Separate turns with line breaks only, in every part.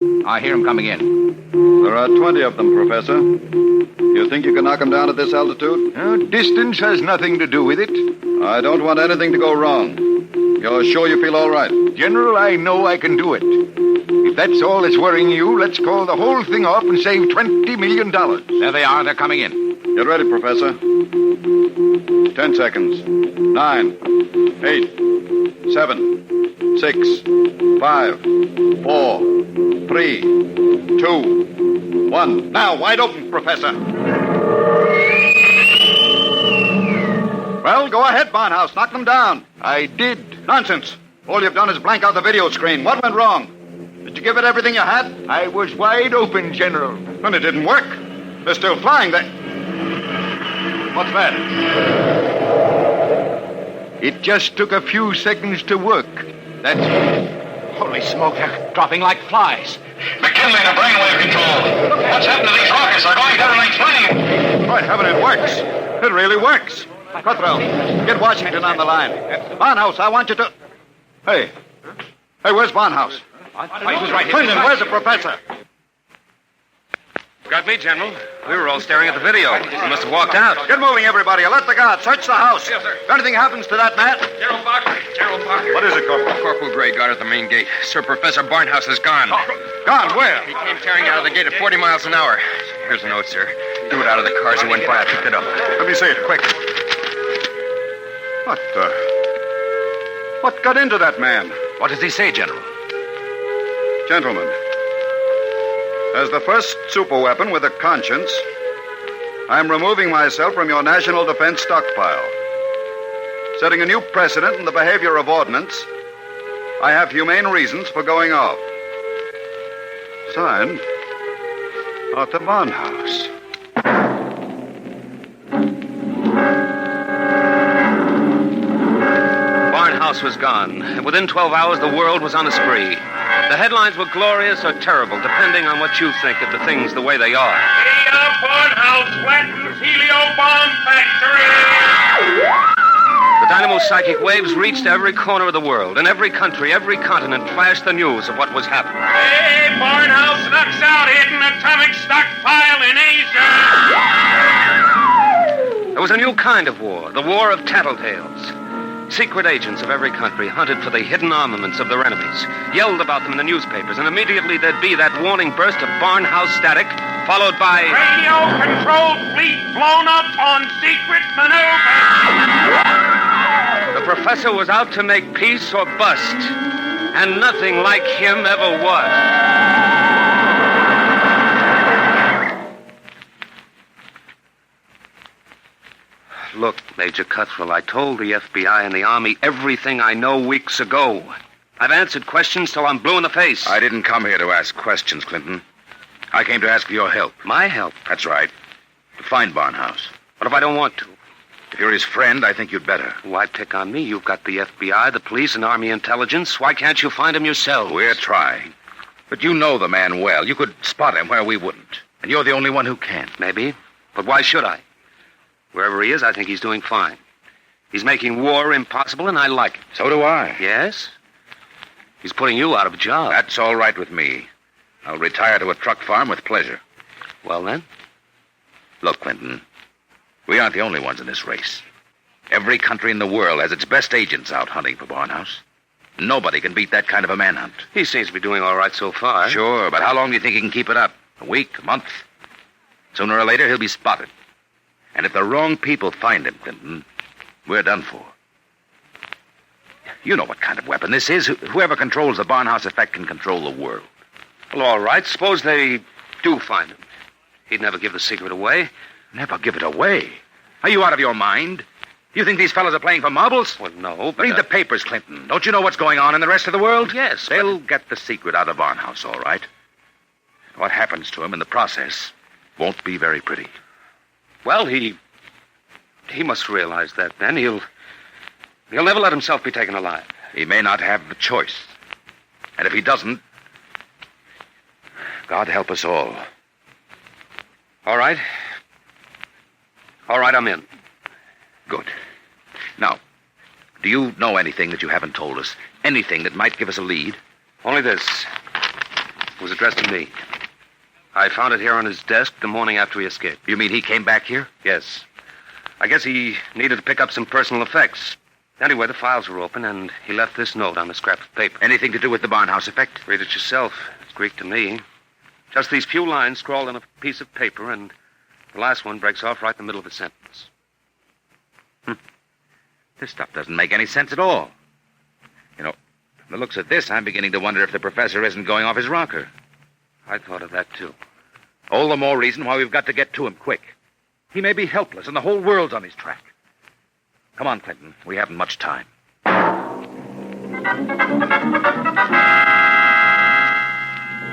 I hear him coming in.
There are 20 of them, Professor. You think you can knock them down at this altitude?
Distance has nothing to do with it.
I don't want anything to go wrong. You're sure you feel all right?
General, I know I can do it. If that's all that's worrying you, let's call the whole thing off and save $20 million. There they are. They're coming in.
Get ready, Professor. 10 seconds. 9, 8, 7, 6, 5, 4, 3, 2, 1. Now, wide open, Professor. Well, go ahead, Barnhouse. Knock them down.
I did.
Nonsense. All you've done is blank out the video screen. What went wrong? Did you give it everything you had?
I was wide open, General.
Then it didn't work. They're still flying. What's that?
It just took a few seconds to work. That's... Holy smoke, they're dropping like flies.
McKinley to brainwave control. What's happened to these rockets? They're going down like flames.
By heaven, it works. It really works. Cuthrell, get Washington on the line. Barnhouse, I want you to... Hey, where's Barnhouse?
He was right here.
Clinton, where's the professor?
Got me, General. We were all staring at the video. He must have walked out.
Get moving, everybody. Alert the guard. Search the house.
Yes, sir.
If anything happens to that man...
General Parker. General Parker.
What is it, Corporal?
Corporal Gray, guard at the main gate. Sir, Professor Barnhouse is gone.
Gone, where?
He came tearing out of the gate at 40 miles an hour. Here's a note, sir. Threw it out of the car as he went by. I picked it up.
Let me see it, quick. What got into that man?
What does he say, General?
Gentlemen, as the first superweapon with a conscience, I'm removing myself from your national defense stockpile. Setting a new precedent in the behavior of ordnance, I have humane reasons for going off. Signed, Arthur Barnhouse.
Barnhouse was gone, and within 12 hours, the world was on a spree. The headlines were glorious or terrible, depending on what you think of the things the way they are.
Barnhouse flattens helio bomb factory.
The dynamo psychic waves reached every corner of the world. In every country, every continent flashed the news of what was happening.
Hey, Barnhouse knocks out hidden atomic stockpile in Asia.
There was a new kind of war, the war of tattletales. Secret agents of every country hunted for the hidden armaments of their enemies, yelled about them in the newspapers, and immediately there'd be that warning burst of Barnhouse static, followed by...
Radio-controlled fleet blown up on secret maneuver.
The professor was out to make peace or bust, and nothing like him ever was. Look, Major Cuthrell, I told the FBI and the Army everything I know weeks ago. I've answered questions till I'm blue in the face.
I didn't come here to ask questions, Clinton. I came to ask for your help.
My help?
That's right. To find Barnhouse.
What if I don't want to?
If you're his friend, I think you'd better.
Why pick on me? You've got the FBI, the police, and Army intelligence. Why can't you find him yourselves?
We're trying. But you know the man well. You could spot him where we wouldn't. And you're the only one who can.
Maybe. But why should I? Wherever he is, I think he's doing fine. He's making war impossible, and I like it.
So do I.
Yes? He's putting you out of a job.
That's all right with me. I'll retire to a truck farm with pleasure.
Well, then?
Look, Clinton, we aren't the only ones in this race. Every country in the world has its best agents out hunting for Barnhouse. Nobody can beat that kind of a manhunt.
He seems to be doing all right so far.
Sure, but how long do you think he can keep it up? A week? A month? Sooner or later, he'll be spotted. And if the wrong people find him, Clinton, we're done for. You know what kind of weapon this is. Whoever controls the Barnhouse effect can control the world.
Well, all right. Suppose they do find him. He'd never give the secret away.
Never give it away? Are you out of your mind? You think these fellows are playing for marbles?
Well, no, but...
Read the papers, Clinton. Don't you know what's going on in the rest of the world?
Yes,
They'll get the secret out of Barnhouse, all right. What happens to him in the process won't be very pretty.
Well, he must realize that, then. He'll never let himself be taken alive.
He may not have the choice. And if he doesn't, God help us all.
All right. All right, I'm in.
Good. Now, do you know anything that you haven't told us? Anything that might give us a lead?
Only this. It was addressed to me. I found it here on his desk the morning after he escaped.
You mean he came back here?
Yes. I guess he needed to pick up some personal effects. Anyway, the files were open, and he left this note on a scrap of paper.
Anything to do with the Barnhouse effect?
Read it yourself. It's Greek to me. Just these few lines scrawled on a piece of paper, and the last one breaks off right in the middle of a sentence.
This stuff doesn't make any sense at all. You know, from the looks of this, I'm beginning to wonder if the professor isn't going off his rocker.
I thought of that, too.
All the more reason why we've got to get to him quick. He may be helpless, and the whole world's on his track. Come on, Clinton. We haven't much time.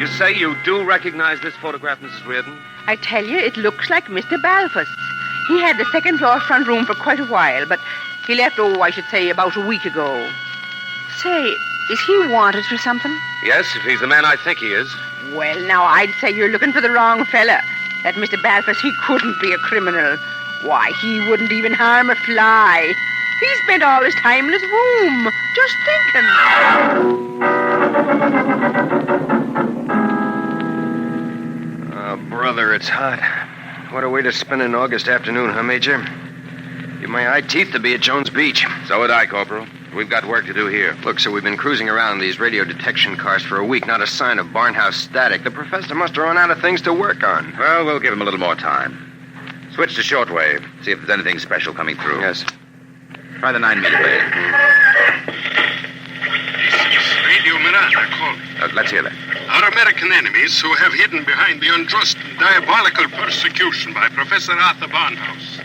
You say you do recognize this photograph, Mrs. Reardon?
I tell you, it looks like Mr. Balfour's. He had the second floor front room for quite a while, but he left, I should say, about a week ago. Say, is he wanted for something?
Yes, if he's the man I think he is.
Well, now, I'd say you're looking for the wrong fella. That Mr. Balfour, he couldn't be a criminal. Why, he wouldn't even harm a fly. He spent all his time in his room, just thinking.
Oh, brother, it's hot. What a way to spend an August afternoon, huh, Major? Give my eye teeth to be at Jones Beach.
So would I, Corporal. We've got work to do here.
Look, sir, we've been cruising around these radio detection cars for a week. Not a sign of Barnhouse static. The professor must have run out of things to work on.
Well, we'll give him a little more time. Switch to shortwave. See if there's anything special coming through.
Yes.
Try the 9-meter band.
This is Radio Miranda calling.
Let's hear that.
Our American enemies who have hidden behind the unjust and diabolical persecution by Professor Arthur Barnhouse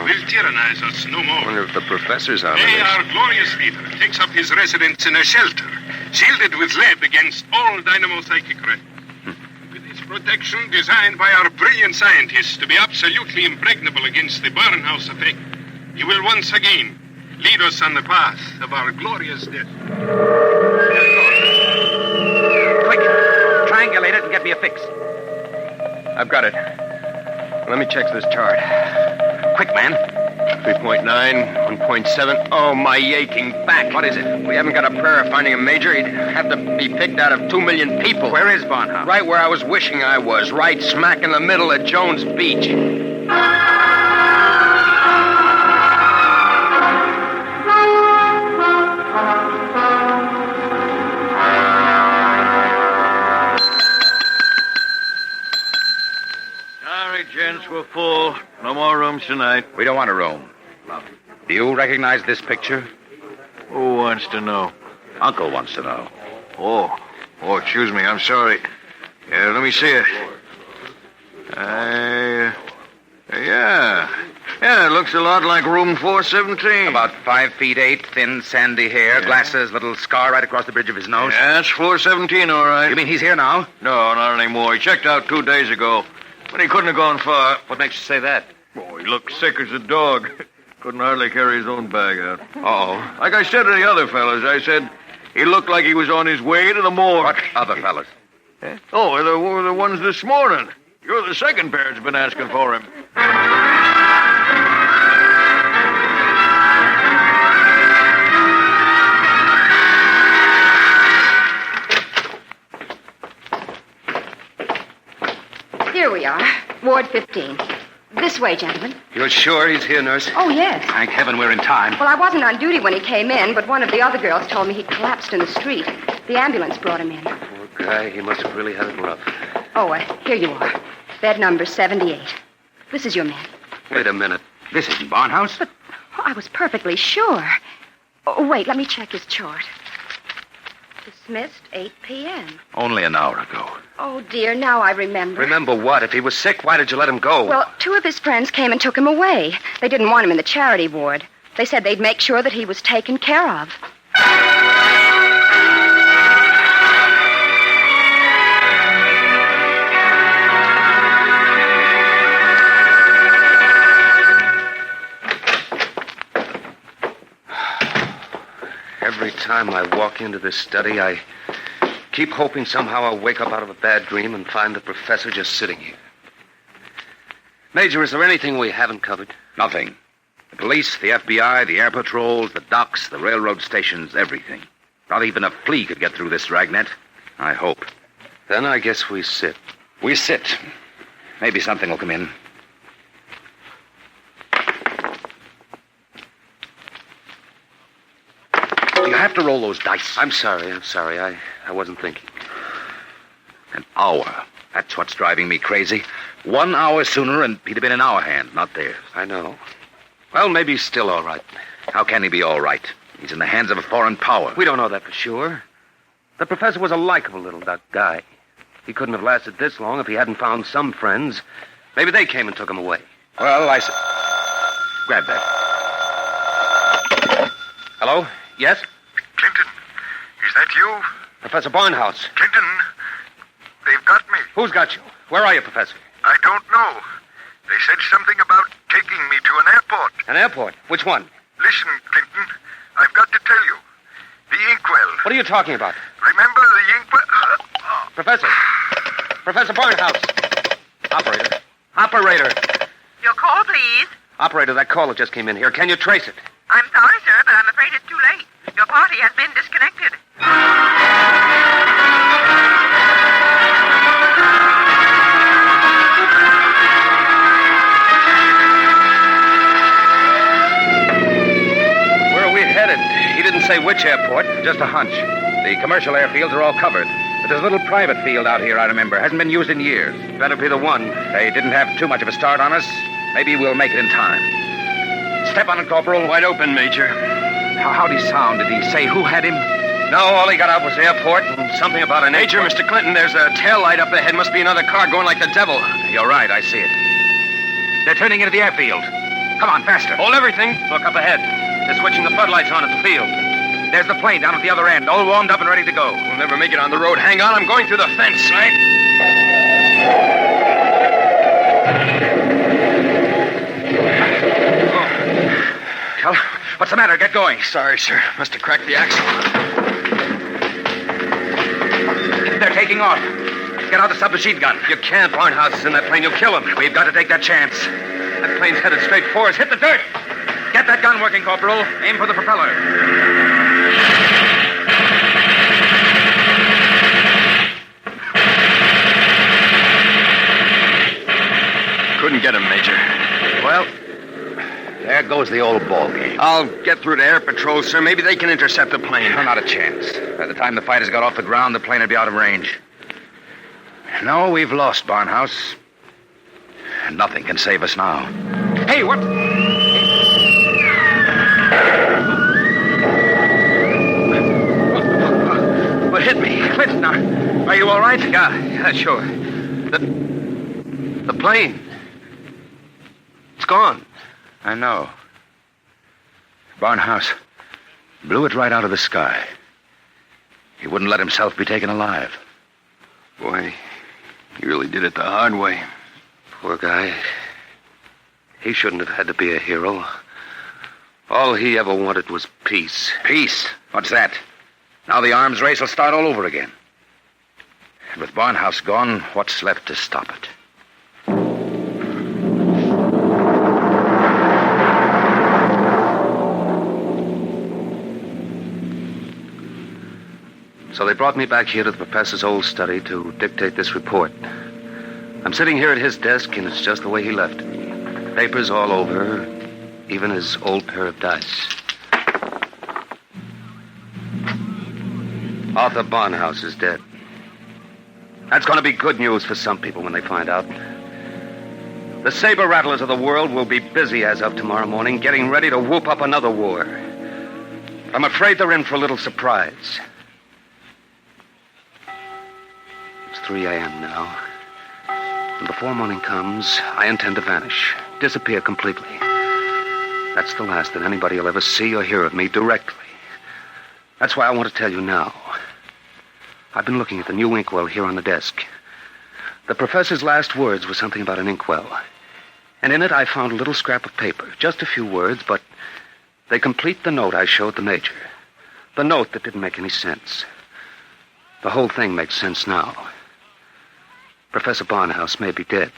will tyrannize us no
I
more.
wonder if the professor's out of
Today,
this.
our glorious leader takes up his residence in a shelter, shielded with lead against all dynamo-psychic ray. With its protection designed by our brilliant scientists to be absolutely impregnable against the Barnhouse effect, he will once again lead us on the path of our glorious death.
Quick! Triangulate it and get me a fix.
I've got it. Let me check this chart.
Quick, man.
3.9, 1.7. Oh, my aching back.
What is it?
We haven't got a prayer of finding a major. He'd have to be picked out of 2 million people.
Where is Barnhouse?
Right where I was wishing I was. Right smack in the middle of Jones Beach.
Sorry, gents, we're full. No more rooms tonight.
We don't want a room. Do you recognize this picture?
Who wants to know?
Uncle wants to know.
Oh, excuse me. I'm sorry. Yeah, let me see it. Yeah, it looks a lot like room 417.
About 5 feet 8, thin, sandy hair, glasses, little scar right across the bridge of his nose.
Yeah, that's 417, all right.
You mean he's here now?
No, not anymore. He checked out 2 days ago, but he couldn't have gone far.
What makes you say that?
Oh, he looked sick as a dog. Couldn't hardly carry his own bag out.
Uh-oh.
Like I said to the other fellas, I said he looked like he was on his way to the morgue.
What other fellas?
Oh, the ones this morning. You're the second pair that's been asking for him.
Here we are, Ward 15. This way, gentlemen.
You're sure he's here, nurse?
Oh, yes.
Thank heaven we're in time.
Well, I wasn't on duty when he came in, but one of the other girls told me he collapsed in the street. The ambulance brought him in.
Poor guy, he must have really had it rough.
Oh, here you are. Bed number 78. This is your man.
Wait a minute.
This isn't Barnhouse.
But I was perfectly sure. Oh, wait, let me check his chart. Dismissed 8 p.m.
Only an hour ago.
Oh, dear, now I remember.
Remember what? If he was sick, why did you let him go?
Well, 2 of his friends came and took him away. They didn't want him in the charity ward. They said they'd make sure that he was taken care of.
Every time I walk into this study, I keep hoping somehow I'll wake up out of a bad dream and find the professor just sitting here. Major, is there anything we haven't covered?
Nothing. The police, the FBI, the air patrols, the docks, the railroad stations, everything. Not even a flea could get through this dragnet. I hope.
Then I guess we sit.
We sit. Maybe something will come in. Do you have to roll those dice?
I'm sorry. I wasn't thinking.
An hour. That's what's driving me crazy. 1 hour sooner, and he'd have been in our hand, not theirs.
I know. Well, maybe he's still all right.
How can he be all right? He's in the hands of a foreign power.
We don't know that for sure. The professor was a likable little guy. He couldn't have lasted this long if he hadn't found some friends. Maybe they came and took him away.
Well, grab that.
Hello? Yes?
Clinton, is that you?
Professor Barnhouse.
Clinton, they've got me.
Who's got you? Where are you, Professor?
I don't know. They said something about taking me to an airport.
An airport? Which one?
Listen, Clinton, I've got to tell you. The inkwell.
What are you talking about?
Remember the inkwell?
Professor. Professor Barnhouse. Operator.
Your call, please.
Operator, that caller just came in here. Can you trace it?
I'm sorry, sir, but I'm afraid it's too late. Your party has been disconnected.
Where are we headed? He didn't say which airport.
Just a hunch. The commercial airfields are all covered. But there's a little private field out here, I remember. Hasn't been used in years.
Better be the one.
They didn't have too much of a start on us. Maybe we'll make it in time. Step on it, Corporal.
Wide open, Major.
How'd he sound? Did he say who had him?
No, all he got out was airport and something about an
Major,
airport.
Mr. Clinton, there's a tail light up ahead. Must be another car going like the devil.
You're right, I see it. They're turning into the airfield. Come on, faster.
Hold everything. Look up ahead. They're switching the floodlights on at the field.
There's the plane down at the other end, all warmed up and ready to go.
We'll never make it on the road. Hang on, I'm going through the fence. Right?
Cal, what's the matter? Get going.
Sorry, sir. Must have cracked the axle.
They're taking off. Get out the submachine gun.
You can't. Barnhouse is in that plane. You'll kill him.
We've got to take that chance.
That plane's headed straight for us. Hit the dirt.
Get that gun working, Corporal. Aim for the propeller.
Couldn't get him, Major.
Well, there goes the old ball game.
I'll get through to Air Patrol, sir. Maybe they can intercept the plane.
No, not a chance. By the time the fighters got off the ground, the plane would be out of range. No, we've lost, Barnhouse. Nothing can save us now. Hey, what?
What hit me?
Clinton, now, are you all right?
Yeah, sure. The plane. It's gone.
I know. Barnhouse blew it right out of the sky. He wouldn't let himself be taken alive.
Boy, he really did it the hard way.
Poor guy. He shouldn't have had to be a hero. All he ever wanted was peace.
Peace? What's that? Now the arms race will start all over again. And with Barnhouse gone, what's left to stop it?
So they brought me back here to the professor's old study to dictate this report. I'm sitting here at his desk, and it's just the way he left it. Papers all over, even his old pair of dice. Arthur Barnhouse is dead. That's going to be good news for some people when they find out. The saber rattlers of the world will be busy as of tomorrow morning, getting ready to whoop up another war. I'm afraid they're in for a little surprise. It's 3 a.m. now. And before morning comes, I intend to vanish, disappear completely. That's the last that anybody will ever see or hear of me directly. That's why I want to tell you now. I've been looking at the new inkwell here on the desk. The professor's last words were something about an inkwell. And in it, I found a little scrap of paper. Just a few words, but they complete the note I showed the major. The note that didn't make any sense. The whole thing makes sense now. Professor Barnhouse may be dead.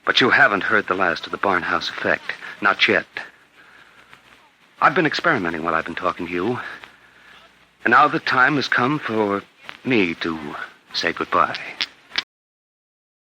But you haven't heard the last of the Barnhouse effect. Not yet. I've been experimenting while I've been talking to you. And now the time has come for me to say goodbye.